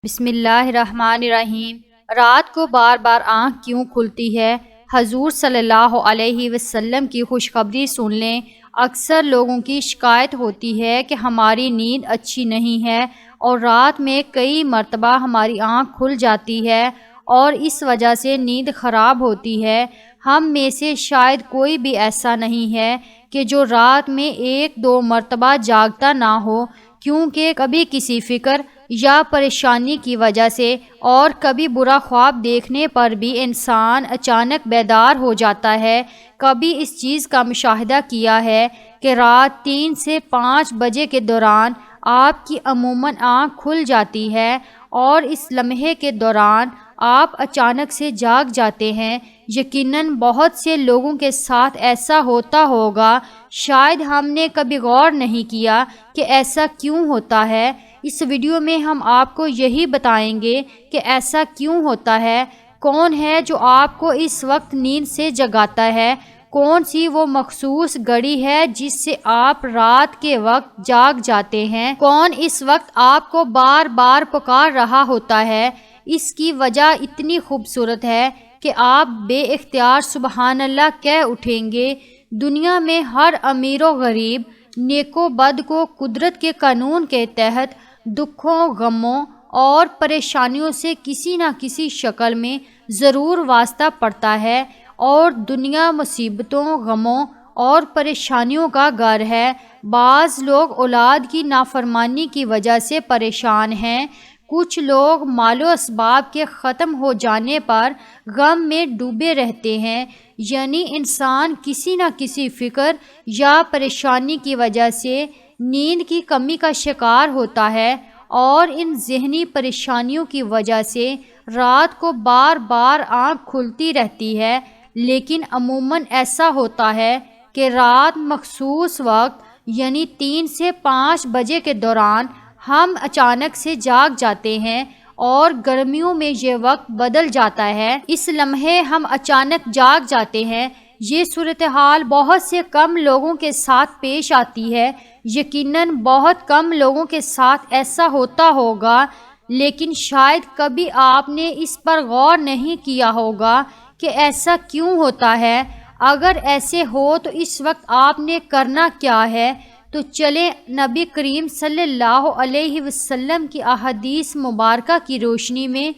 بسم اللہ الرحمن الرحیم۔ رات کو بار بار آنکھ کیوں کھلتی ہے؟ حضور صلی اللہ علیہ وسلم کی خوشخبری سن لیں۔ اکثر لوگوں کی شکایت ہوتی ہے کہ ہماری نیند اچھی نہیں ہے اور رات میں کئی مرتبہ ہماری آنکھ کھل جاتی ہے اور اس وجہ سے نیند خراب ہوتی ہے۔ ہم میں سے شاید کوئی بھی ایسا نہیں ہے کہ جو رات میں ایک دو مرتبہ جاگتا نہ ہو، کیونکہ کبھی کسی فکر یا پریشانی کی وجہ سے اور کبھی برا خواب دیکھنے پر بھی انسان اچانک بیدار ہو جاتا ہے۔ کبھی اس چیز کا مشاہدہ کیا ہے کہ رات 3 سے 5 بجے کے دوران آپ کی عموماً آنکھ کھل جاتی ہے اور اس لمحے کے دوران آپ اچانک سے جاگ جاتے ہیں۔ یقیناً بہت سے لوگوں کے ساتھ ایسا ہوتا ہوگا، شاید ہم نے کبھی غور نہیں کیا کہ ایسا کیوں ہوتا ہے۔ اس ویڈیو میں ہم آپ کو یہی بتائیں گے کہ ایسا کیوں ہوتا ہے، کون ہے جو آپ کو اس وقت نیند سے جگاتا ہے، کون سی وہ مخصوص گھڑی ہے جس سے آپ رات کے وقت جاگ جاتے ہیں، کون اس وقت آپ کو بار بار پکار رہا ہوتا ہے۔ اس کی وجہ اتنی خوبصورت ہے کہ آپ بے اختیار سبحان اللہ کہہ اٹھیں گے۔ دنیا میں ہر امیر و غریب، نیک و بد کو قدرت کے قانون کے تحت دکھوں، غموں اور پریشانیوں سے کسی نہ کسی شکل میں ضرور واسطہ پڑتا ہے، اور دنیا مصیبتوں، غموں اور پریشانیوں کا گھر ہے۔ بعض لوگ اولاد کی نافرمانی کی وجہ سے پریشان ہیں، کچھ لوگ مال و اسباب کے ختم ہو جانے پر غم میں ڈوبے رہتے ہیں۔ یعنی انسان کسی نہ کسی فکر یا پریشانی کی وجہ سے نیند کی کمی کا شکار ہوتا ہے، اور ان ذہنی پریشانیوں کی وجہ سے رات کو بار بار آنکھ کھلتی رہتی ہے۔ لیکن عموماً ایسا ہوتا ہے کہ رات مخصوص وقت یعنی 3 سے 5 بجے کے دوران ہم اچانک سے جاگ جاتے ہیں، اور گرمیوں میں یہ وقت بدل جاتا ہے۔ اس لمحے ہم اچانک جاگ جاتے ہیں۔ یہ صورتحال بہت سے کم لوگوں کے ساتھ پیش آتی ہے۔ یقیناً بہت کم لوگوں کے ساتھ ایسا ہوتا ہوگا، لیکن شاید کبھی آپ نے اس پر غور نہیں کیا ہوگا کہ ایسا کیوں ہوتا ہے۔ اگر ایسے ہو تو اس وقت آپ نے کرنا کیا ہے؟ تو چلیں نبی کریم صلی اللہ علیہ وسلم کی احادیث مبارکہ کی روشنی میں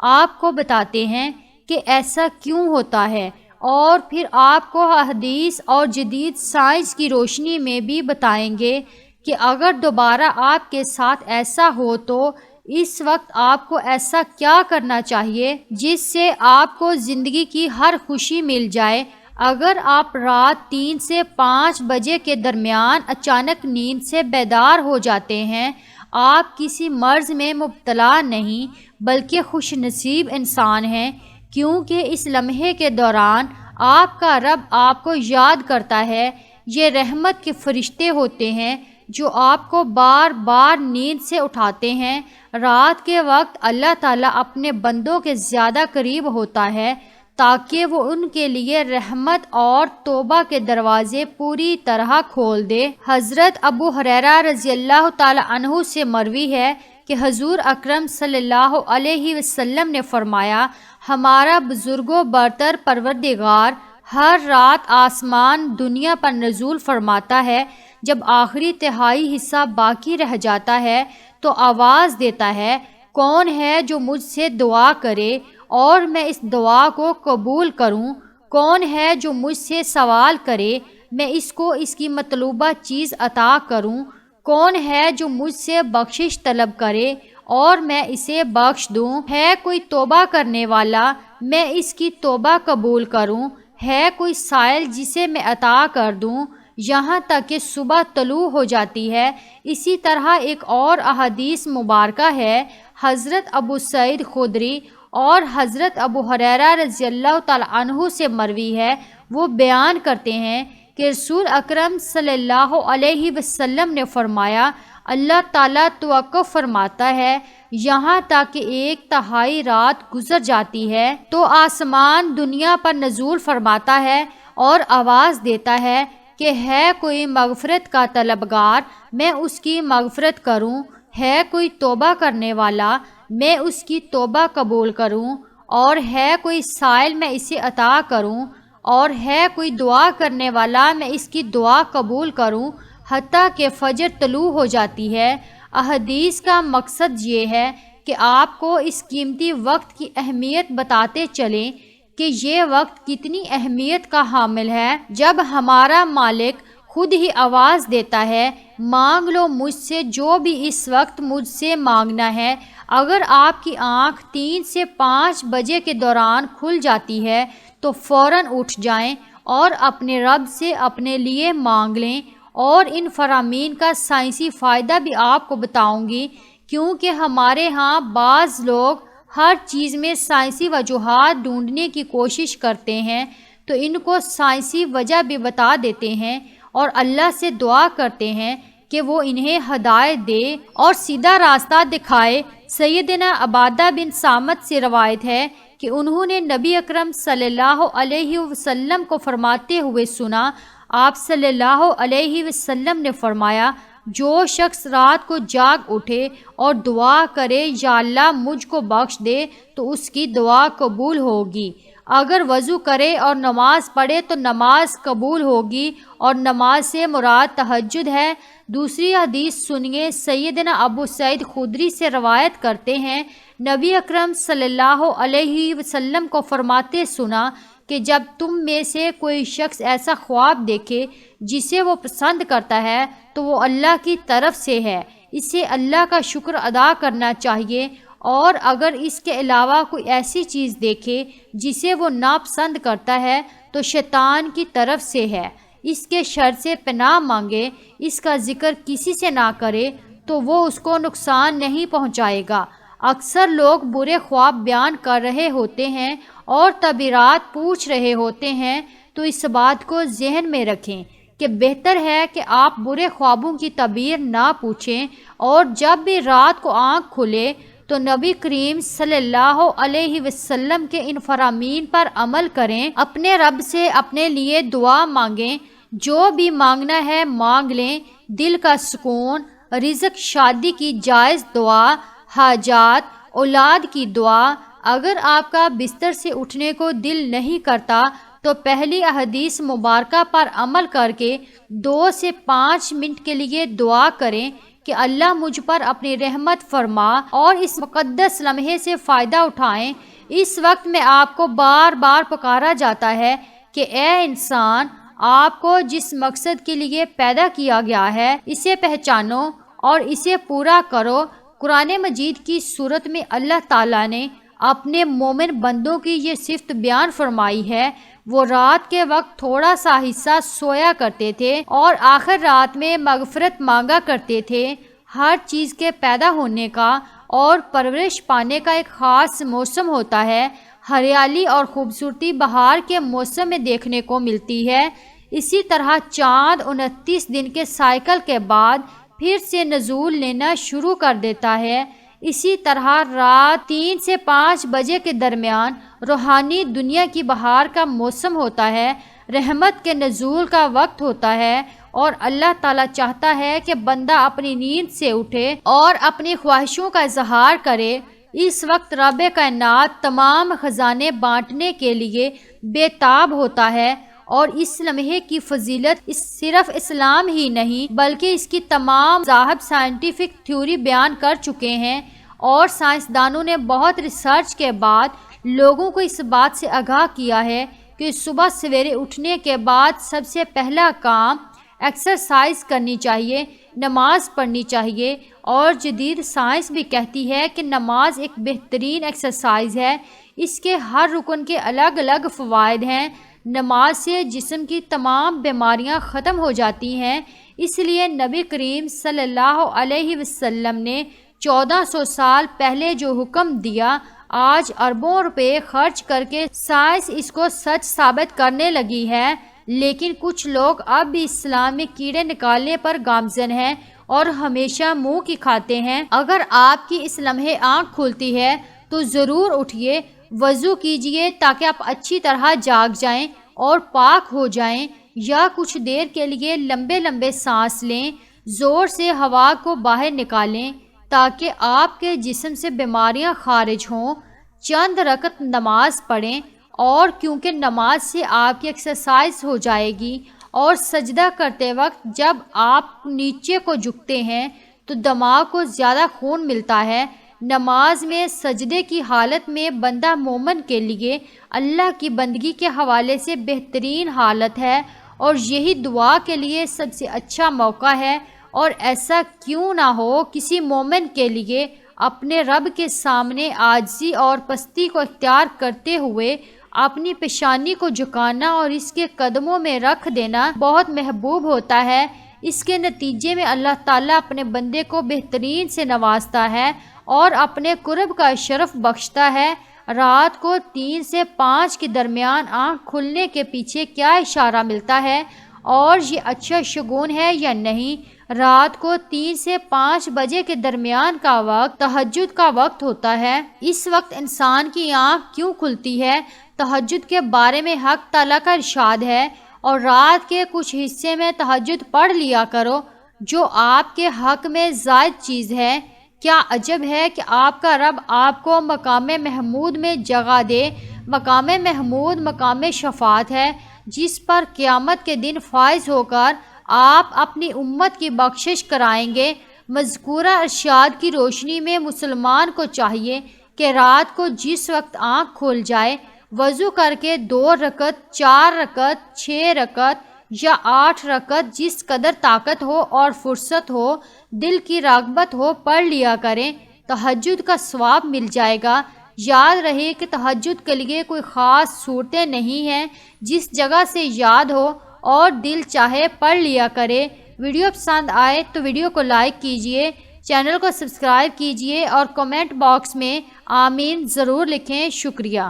آپ کو بتاتے ہیں کہ ایسا کیوں ہوتا ہے، اور پھر آپ کو حدیث اور جدید سائنس کی روشنی میں بھی بتائیں گے کہ اگر دوبارہ آپ کے ساتھ ایسا ہو تو اس وقت آپ کو ایسا کیا کرنا چاہیے جس سے آپ کو زندگی کی ہر خوشی مل جائے۔ اگر آپ رات 3 سے 5 بجے کے درمیان اچانک نیند سے بیدار ہو جاتے ہیں، آپ کسی مرض میں مبتلا نہیں بلکہ خوش نصیب انسان ہیں، کیونکہ اس لمحے کے دوران آپ کا رب آپ کو یاد کرتا ہے۔ یہ رحمت کے فرشتے ہوتے ہیں جو آپ کو بار بار نیند سے اٹھاتے ہیں۔ رات کے وقت اللہ تعالیٰ اپنے بندوں کے زیادہ قریب ہوتا ہے تاکہ وہ ان کے لیے رحمت اور توبہ کے دروازے پوری طرح کھول دے۔ حضرت ابو ہریرہ رضی اللہ تعالیٰ عنہ سے مروی ہے کہ حضور اکرم صلی اللہ علیہ وسلم نے فرمایا، ہمارا بزرگ و برتر پروردگار ہر رات آسمان دنیا پر نزول فرماتا ہے۔ جب آخری تہائی حصہ باقی رہ جاتا ہے تو آواز دیتا ہے، کون ہے جو مجھ سے دعا کرے اور میں اس دعا کو قبول کروں؟ کون ہے جو مجھ سے سوال کرے، میں اس کو اس کی مطلوبہ چیز عطا کروں؟ کون ہے جو مجھ سے بخشش طلب کرے اور میں اسے بخش دوں؟ ہے کوئی توبہ کرنے والا، میں اس کی توبہ قبول کروں؟ ہے کوئی سائل جسے میں عطا کر دوں؟ یہاں تک کہ صبح طلوع ہو جاتی ہے۔ اسی طرح ایک اور احادیث مبارکہ ہے، حضرت ابو سعید خدری اور حضرت ابو ہریرہ رضی اللہ تعالیٰ عنہ سے مروی ہے۔ وہ بیان کرتے ہیں کہ رسول اکرم صلی اللہ علیہ وسلم نے فرمایا، اللہ تعالیٰ توقف فرماتا ہے یہاں تک کہ 1/3 رات گزر جاتی ہے تو آسمان دنیا پر نزول فرماتا ہے اور آواز دیتا ہے کہ ہے کوئی مغفرت کا طلبگار، میں اس کی مغفرت کروں؟ ہے کوئی توبہ کرنے والا، میں اس کی توبہ قبول کروں، اور ہے کوئی سائل میں اسے عطا کروں، اور ہے کوئی دعا کرنے والا میں اس کی دعا قبول کروں حتیٰ کہ فجر طلوع ہو جاتی ہے۔ احادیث کا مقصد یہ ہے کہ آپ کو اس قیمتی وقت کی اہمیت بتاتے چلیں کہ یہ وقت کتنی اہمیت کا حامل ہے۔ جب ہمارا مالک خود ہی آواز دیتا ہے، مانگ لو مجھ سے جو بھی اس وقت مجھ سے مانگنا ہے۔ اگر آپ کی آنکھ 3 سے 5 بجے کے دوران کھل جاتی ہے تو فوراً اٹھ جائیں اور اپنے رب سے اپنے لیے مانگ لیں، اور ان فرامین کا سائنسی فائدہ بھی آپ کو بتاؤں گی، کیونکہ ہمارے ہاں بعض لوگ ہر چیز میں سائنسی وجوہات ڈھونڈنے کی کوشش کرتے ہیں، تو ان کو سائنسی وجہ بھی بتا دیتے ہیں اور اللہ سے دعا کرتے ہیں کہ وہ انہیں ہدایت دے اور سیدھا راستہ دکھائے۔ سیدنا عبادہ بن صامت سے روایت ہے کہ انہوں نے نبی اکرم صلی اللہ علیہ وسلم کو فرماتے ہوئے سنا۔ آپ صلی اللہ علیہ وسلم نے فرمایا، جو شخص رات کو جاگ اٹھے اور دعا کرے یا اللہ مجھ کو بخش دے تو اس کی دعا قبول ہوگی، اگر وضو کرے اور نماز پڑھے تو نماز قبول ہوگی، اور نماز سے مراد تہجد ہے۔ دوسری حدیث سنیے، سیدنا ابو سعید خدری سے روایت کرتے ہیں، نبی اکرم صلی اللہ علیہ وسلم کو فرماتے سنا کہ جب تم میں سے کوئی شخص ایسا خواب دیکھے جسے وہ پسند کرتا ہے تو وہ اللہ کی طرف سے ہے، اسے اللہ کا شکر ادا کرنا چاہیے، اور اگر اس کے علاوہ کوئی ایسی چیز دیکھے جسے وہ ناپسند کرتا ہے تو شیطان کی طرف سے ہے، اس کے شر سے پناہ مانگے، اس کا ذکر کسی سے نہ کرے تو وہ اس کو نقصان نہیں پہنچائے گا۔ اکثر لوگ برے خواب بیان کر رہے ہوتے ہیں اور تعبیرات پوچھ رہے ہوتے ہیں، تو اس بات کو ذہن میں رکھیں کہ بہتر ہے کہ آپ برے خوابوں کی تعبیر نہ پوچھیں، اور جب بھی رات کو آنکھ کھلے تو نبی کریم صلی اللہ علیہ وسلم کے ان فرامین پر عمل کریں، اپنے رب سے اپنے لیے دعا مانگیں، جو بھی مانگنا ہے مانگ لیں، دل کا سکون، رزق، شادی کی جائز دعا، حاجات، اولاد کی دعا۔ اگر آپ کا بستر سے اٹھنے کو دل نہیں کرتا تو پہلی احادیث مبارکہ پر عمل کر کے 2 سے 5 منٹ کے لیے دعا کریں کہ اللہ مجھ پر اپنی رحمت فرما، اور اس مقدس لمحے سے فائدہ اٹھائیں۔ اس وقت میں آپ کو بار بار پکارا جاتا ہے کہ اے انسان، آپ کو جس مقصد کے لیے پیدا کیا گیا ہے اسے پہچانو اور اسے پورا کرو۔ قرآن مجید کی صورت میں اللہ تعالیٰ نے اپنے مومن بندوں کی یہ صفت بیان فرمائی ہے، وہ رات کے وقت تھوڑا سا حصہ سویا کرتے تھے اور آخر رات میں مغفرت مانگا کرتے تھے۔ ہر چیز کے پیدا ہونے کا اور پرورش پانے کا ایک خاص موسم ہوتا ہے، ہریالی اور خوبصورتی بہار کے موسم میں دیکھنے کو ملتی ہے۔ اسی طرح چاند 29 دن کے سائیکل کے بعد پھر سے نزول لینا شروع کر دیتا ہے۔ اسی طرح رات 3 سے 5 بجے کے درمیان روحانی دنیا کی بہار کا موسم ہوتا ہے، رحمت کے نزول کا وقت ہوتا ہے، اور اللہ تعالیٰ چاہتا ہے کہ بندہ اپنی نیند سے اٹھے اور اپنی خواہشوں کا اظہار کرے۔ اس وقت رب کائنات تمام خزانے بانٹنے کے لیے بے تاب ہوتا ہے، اور اس لمحے کی فضیلت صرف اسلام ہی نہیں بلکہ اس کی تمام مذاہب سائنٹیفک تھیوری بیان کر چکے ہیں، اور سائنسدانوں نے بہت ریسرچ کے بعد لوگوں کو اس بات سے آگاہ کیا ہے کہ صبح سویرے اٹھنے کے بعد سب سے پہلا کام ایکسرسائز کرنی چاہیے، نماز پڑھنی چاہیے، اور جدید سائنس بھی کہتی ہے کہ نماز ایک بہترین ایکسرسائز ہے۔ اس کے ہر رکن کے الگ الگ فوائد ہیں۔ نماز سے جسم کی تمام بیماریاں ختم ہو جاتی ہیں، اس لیے نبی کریم صلی اللہ علیہ وسلم نے 1400 سال پہلے جو حکم دیا، آج اربوں روپے خرچ کر کے سائنس اس کو سچ ثابت کرنے لگی ہے، لیکن کچھ لوگ اب بھی اسلام میں کیڑے نکالنے پر گامزن ہیں اور ہمیشہ منہ کی کھاتے ہیں۔ اگر آپ کی اس لمحے آنکھ کھلتی ہے تو ضرور اٹھیے، وضو کیجیے تاکہ آپ اچھی طرح جاگ جائیں اور پاک ہو جائیں، یا کچھ دیر کے لیے لمبے لمبے سانس لیں، زور سے ہوا کو باہر نکالیں۔ تاکہ آپ کے جسم سے بیماریاں خارج ہوں۔ چند رکعت نماز پڑھیں، اور کیونکہ نماز سے آپ کی ایکسرسائز ہو جائے گی، اور سجدہ کرتے وقت جب آپ نیچے کو جھکتے ہیں تو دماغ کو زیادہ خون ملتا ہے۔ نماز میں سجدے کی حالت میں بندہ مومن کے لیے اللہ کی بندگی کے حوالے سے بہترین حالت ہے، اور یہی دعا کے لیے سب سے اچھا موقع ہے۔ اور ایسا کیوں نہ ہو، کسی مومن کے لیے اپنے رب کے سامنے عاجزی اور پستی کو اختیار کرتے ہوئے اپنی پیشانی کو جھکانا اور اس کے قدموں میں رکھ دینا بہت محبوب ہوتا ہے۔ اس کے نتیجے میں اللہ تعالیٰ اپنے بندے کو بہترین سے نوازتا ہے اور اپنے قرب کا شرف بخشتا ہے۔ رات کو 3 سے 5 کے درمیان آنکھ کھلنے کے پیچھے کیا اشارہ ملتا ہے، اور یہ اچھا شگون ہے یا نہیں؟ رات کو 3 سے 5 بجے کے درمیان کا وقت تہجد کا وقت ہوتا ہے۔ اس وقت انسان کی آنکھ کیوں کھلتی ہے؟ تہجد کے بارے میں حق تعالیٰ کا ارشاد ہے، اور رات کے کچھ حصے میں تہجد پڑھ لیا کرو جو آپ کے حق میں زائد چیز ہے۔ کیا عجب ہے کہ آپ کا رب آپ کو مقام محمود میں جگہ دے۔ مقام محمود مقام شفاعت ہے، جس پر قیامت کے دن فائز ہو کر آپ اپنی امت کی بخشش کرائیں گے۔ مذکورہ ارشاد کی روشنی میں مسلمان کو چاہیے کہ رات کو جس وقت آنکھ کھل جائے، وضو کر کے 2 رکعت، 4 رکعت، 6 رکعت یا 8 رکعت جس قدر طاقت ہو اور فرصت ہو، دل کی رغبت ہو، پڑھ لیا کریں۔ تہجد کا ثواب مل جائے گا۔ یاد رہے کہ تہجد کے لیے کوئی خاص صورتیں نہیں ہیں، جس جگہ سے یاد ہو اور دل چاہے پڑھ لیا کرے۔ ویڈیو پسند آئے تو ویڈیو کو لائک کیجئے، چینل کو سبسکرائب کیجئے اور کمنٹ باکس میں آمین ضرور لکھیں۔ شکریہ۔